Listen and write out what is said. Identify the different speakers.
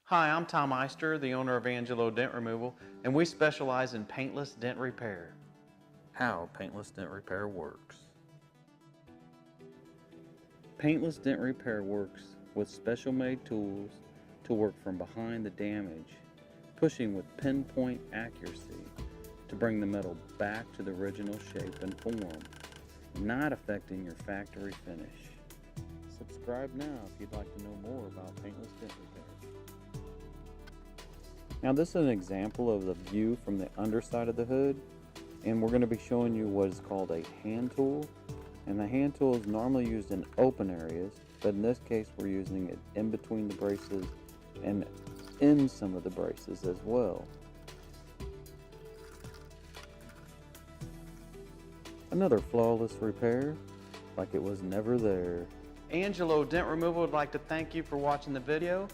Speaker 1: Hi, I'm Tom Eister, the owner of Angelo Dent Removal, and we specialize in paintless dent repair. How paintless dent repair works. Paintless dent repair works with special made tools to work from behind the damage, pushing with pinpoint accuracy to bring the metal back to the original shape and form, not affecting your factory finish. Subscribe now if you'd like to know more about paintless dent repair. Now this is an example of the view from the underside of the hood, and we're going to be showing you what is called a hand tool. And the hand tool is normally used in open areas, but in this case we're using it in between the braces and in some of the braces as well. Another flawless repair, like it was never there. Angelo Dent Removal would like to thank you for watching the video.